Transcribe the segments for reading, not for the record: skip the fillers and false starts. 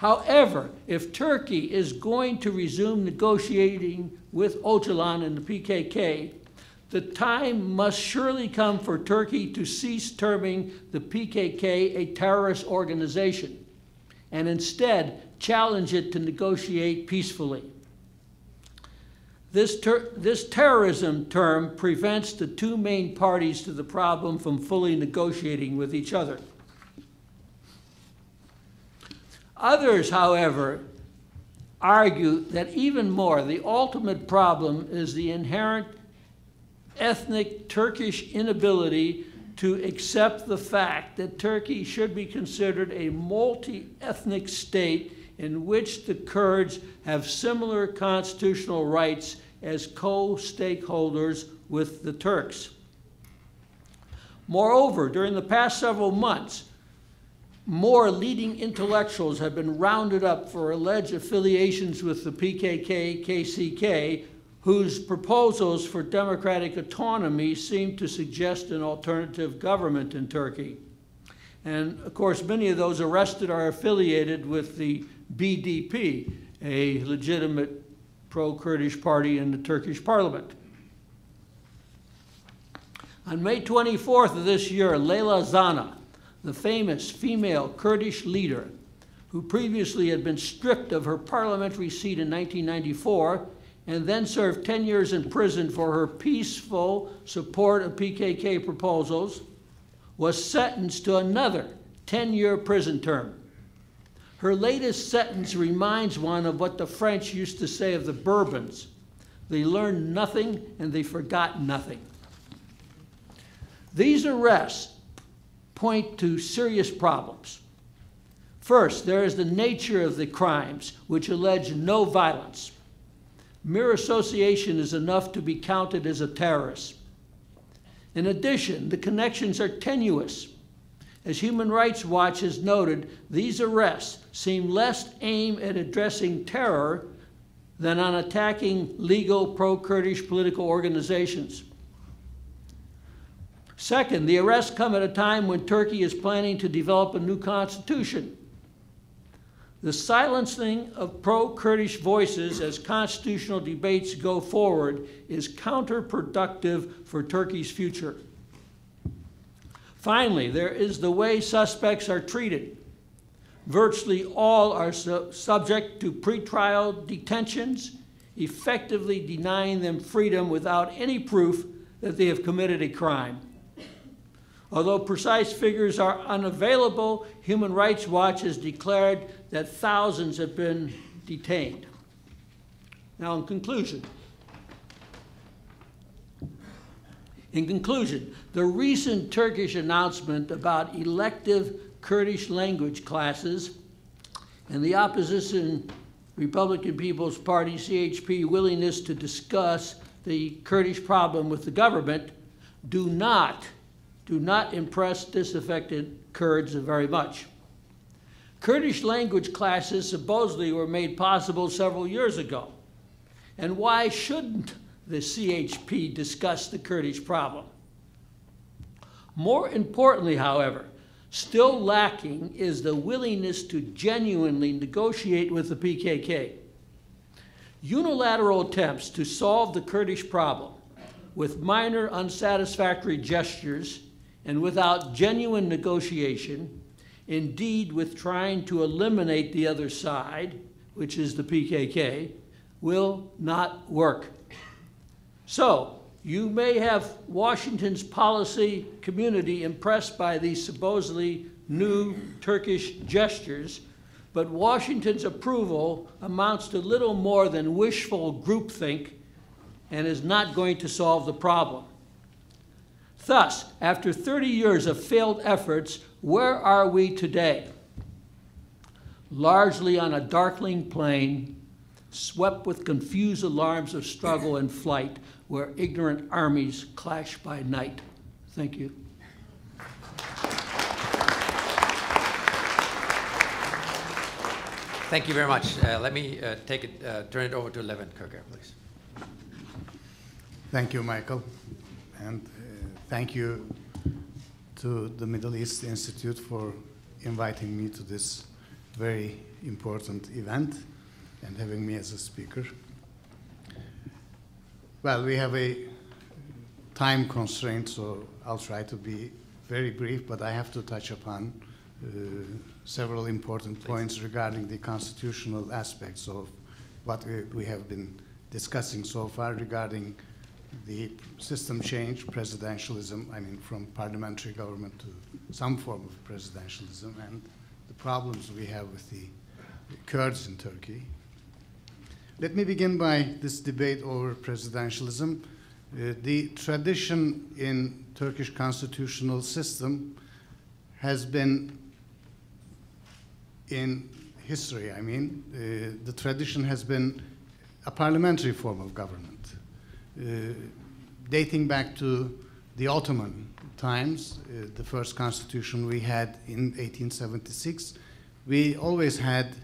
However, if Turkey is going to resume negotiating with Öcalan and the PKK, the time must surely come for Turkey to cease terming the PKK a terrorist organization and instead challenge it to negotiate peacefully. This terrorism term prevents the two main parties to the problem from fully negotiating with each other. Others, however, argue that even more, the ultimate problem is the inherent ethnic Turkish inability to accept the fact that Turkey should be considered a multi-ethnic state in which the Kurds have similar constitutional rights as co-stakeholders with the Turks. Moreover, during the past several months, more leading intellectuals have been rounded up for alleged affiliations with the PKK, KCK, whose proposals for democratic autonomy seem to suggest an alternative government in Turkey. And of course, many of those arrested are affiliated with the BDP, a legitimate pro-Kurdish party in the Turkish parliament. On May 24th of this year, Leyla Zana, the famous female Kurdish leader who previously had been stripped of her parliamentary seat in 1994 and then served 10 years in prison for her peaceful support of PKK proposals, was sentenced to another 10-year prison term. Her latest sentence reminds one of what the French used to say of the Bourbons: they learned nothing and they forgot nothing. These arrests point to serious problems. First, there is the nature of the crimes, which allege no violence. Mere association is enough to be counted as a terrorist. In addition, the connections are tenuous. As Human Rights Watch has noted, these arrests seem less aimed at addressing terror than on attacking legal pro-Kurdish political organizations. Second, the arrests come at a time when Turkey is planning to develop a new constitution. The silencing of pro-Kurdish voices as constitutional debates go forward is counterproductive for Turkey's future. Finally, there is the way suspects are treated. Virtually all are subject to pretrial detentions, effectively denying them freedom without any proof that they have committed a crime. Although precise figures are unavailable, Human Rights Watch has declared that thousands have been detained. Now, in conclusion, the recent Turkish announcement about elective Kurdish language classes and the opposition Republican People's Party, CHP, willingness to discuss the Kurdish problem with the government do not impress disaffected Kurds very much. Kurdish language classes supposedly were made possible several years ago. And why shouldn't the CHP discuss the Kurdish problem? More importantly, however, still lacking is the willingness to genuinely negotiate with the PKK. Unilateral attempts to solve the Kurdish problem with minor unsatisfactory gestures and without genuine negotiation, indeed with trying to eliminate the other side, which is the PKK, will not work. So, you may have Washington's policy community impressed by these supposedly new Turkish gestures, but Washington's approval amounts to little more than wishful groupthink and is not going to solve the problem. Thus, after 30 years of failed efforts, where are we today? Largely on a darkling plain, swept with confused alarms of struggle and flight, where ignorant armies clash by night. Thank you. Thank you very much. Let me turn it over to Levent Kırker, please. Thank you, Michael. And thank you to the Middle East Institute for inviting me to this very important event and having me as a speaker. Well, we have a time constraint, so I'll try to be very brief, but I have to touch upon several important points regarding the constitutional aspects of what we have been discussing so far regarding the system change, presidentialism, I mean from parliamentary government to some form of presidentialism, and the problems we have with the Kurds in Turkey. Let me begin by this debate over presidentialism. The tradition in Turkish constitutional system has been in history, I mean, the tradition has been a parliamentary form of government. Dating back to the Ottoman times, the first constitution we had in 1876, we always had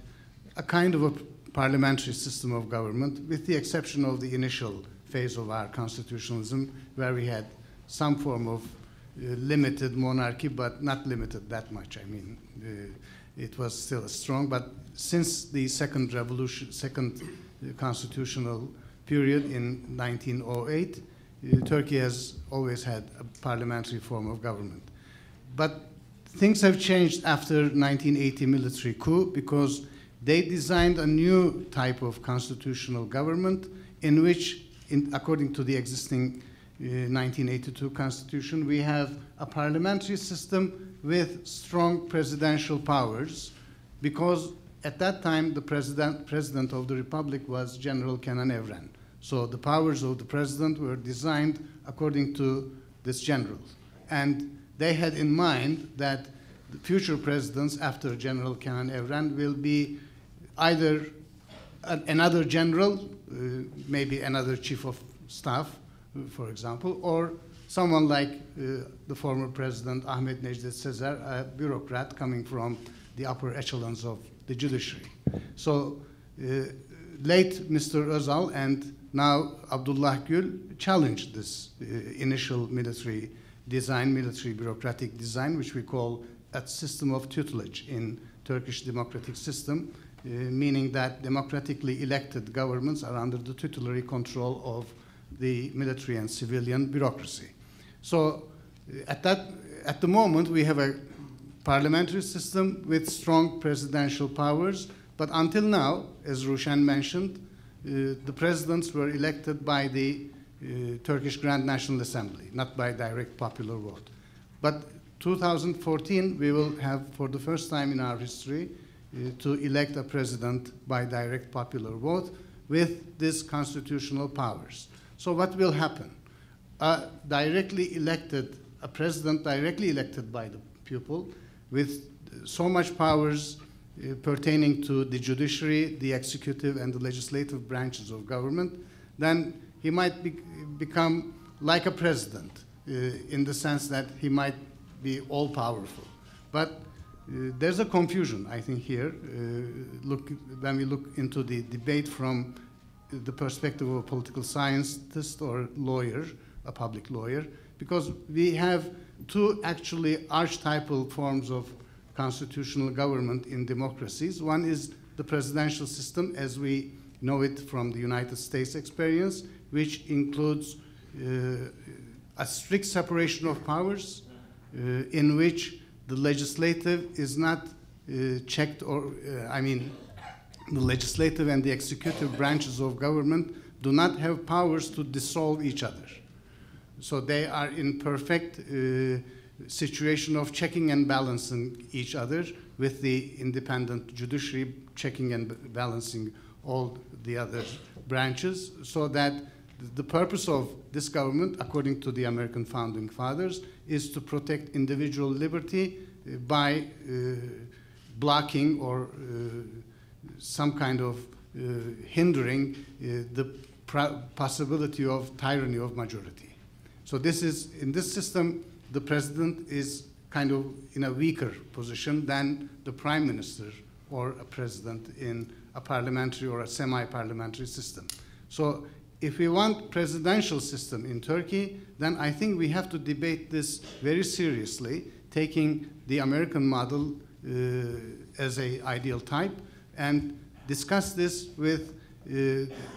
a kind of a parliamentary system of government, with the exception of the initial phase of our constitutionalism, where we had some form of limited monarchy, but not limited that much. I mean, it was still strong, but since the second constitutional period in 1908, Turkey has always had a parliamentary form of government. But things have changed after 1980 military coup, because they designed a new type of constitutional government in which, according to the existing 1982 constitution, we have a parliamentary system with strong presidential powers, because at that time the president of the republic was General Kenan Evren. So the powers of the president were designed according to this general. And they had in mind that the future presidents after General Kenan Evren will be either another general, maybe another chief of staff, for example, or someone like the former president Ahmet Necdet Sezer, a bureaucrat coming from the upper echelons of the judiciary. So late Mr. Özal and now Abdullah Gül challenged this initial military design, military bureaucratic design, which we call a system of tutelage in Turkish democratic system, meaning that democratically elected governments are under the tutelary control of the military and civilian bureaucracy. So at the moment, we have a parliamentary system with strong presidential powers, but until now, as Rushan mentioned, the presidents were elected by the Turkish Grand National Assembly, not by direct popular vote. But 2014, we will have, for the first time in our history, to elect a president by direct popular vote with these constitutional powers. So what will happen? A president directly elected by the people with so much powers pertaining to the judiciary, the executive, and the legislative branches of government, then he might become like a president in the sense that he might be all-powerful. But there's a confusion, I think, here. When we look into the debate from the perspective of a political scientist or lawyer, a public lawyer, because we have two actually archetypal forms of constitutional government in democracies. One is the presidential system as we know it from the United States experience, which includes a strict separation of powers in which the legislative is not checked, or the legislative and the executive branches of government do not have powers to dissolve each other. So they are in perfect situation of checking and balancing each other, with the independent judiciary checking and balancing all the other branches, so that the purpose of this government, according to the American founding fathers, is to protect individual liberty by blocking or some kind of hindering the possibility of tyranny of majority. So this is, in this system, the president is kind of in a weaker position than the prime minister or a president in a parliamentary or a semi-parliamentary system. So if we want presidential system in Turkey, then I think we have to debate this very seriously, taking the American model as a ideal type and discuss this with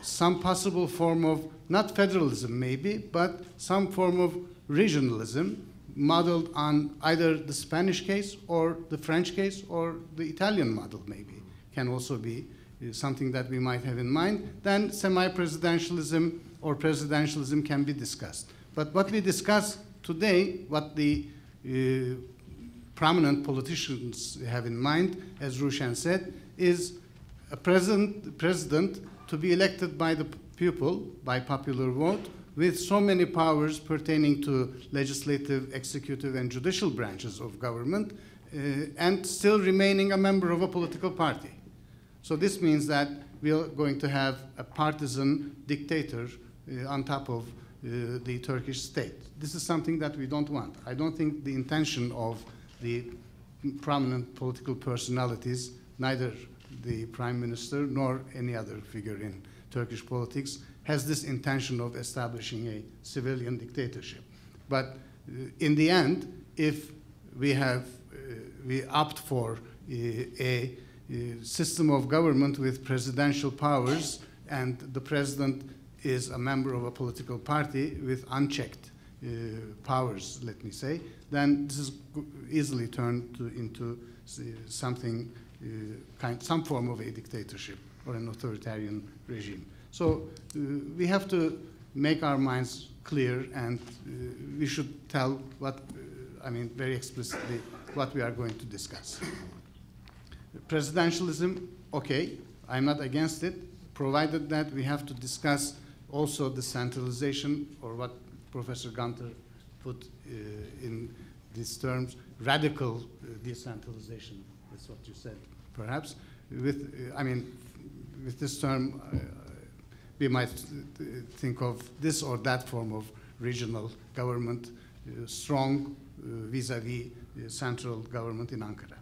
some possible form of, not federalism maybe, but some form of regionalism modeled on either the Spanish case or the French case or the Italian model maybe can also be something that we might have in mind. Then semi-presidentialism or presidentialism can be discussed. But what we discuss today, what the prominent politicians have in mind, as Rushan said, is a president to be elected by the people, by popular vote, with so many powers pertaining to legislative, executive, and judicial branches of government, and still remaining a member of a political party. So this means that we are going to have a partisan dictator on top of the Turkish state. This is something that we don't want. I don't think the intention of the prominent political personalities, neither the prime minister nor any other figure in Turkish politics, has this intention of establishing a civilian dictatorship. But in the end, if we opt for a system of government with presidential powers and the president is a member of a political party with unchecked powers, let me say, then this is easily turned into something, some form of a dictatorship or an authoritarian regime. So we have to make our minds clear, and we should tell very explicitly what we are going to discuss. Presidentialism, okay, I'm not against it, provided that we have to discuss also the centralization, or what Professor Gunter put in these terms, radical decentralization. That's what you said, perhaps. With this term, we might think of this or that form of regional government, strong vis-à-vis central government in Ankara.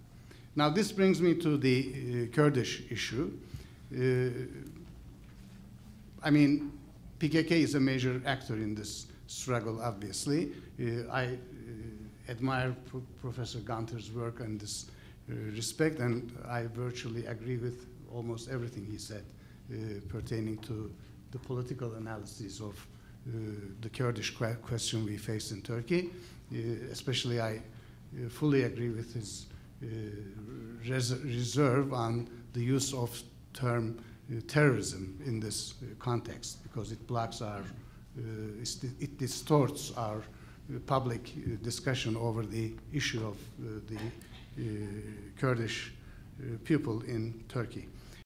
Now, this brings me to the Kurdish issue. PKK is a major actor in this struggle, obviously. I admire Professor Gunter's work in this respect, and I virtually agree with almost everything he said pertaining to the political analysis of the Kurdish question we face in Turkey. Especially, I fully agree with his reserve on the use of term terrorism in this context, because it blocks our, it distorts our public discussion over the issue of the Kurdish people in Turkey.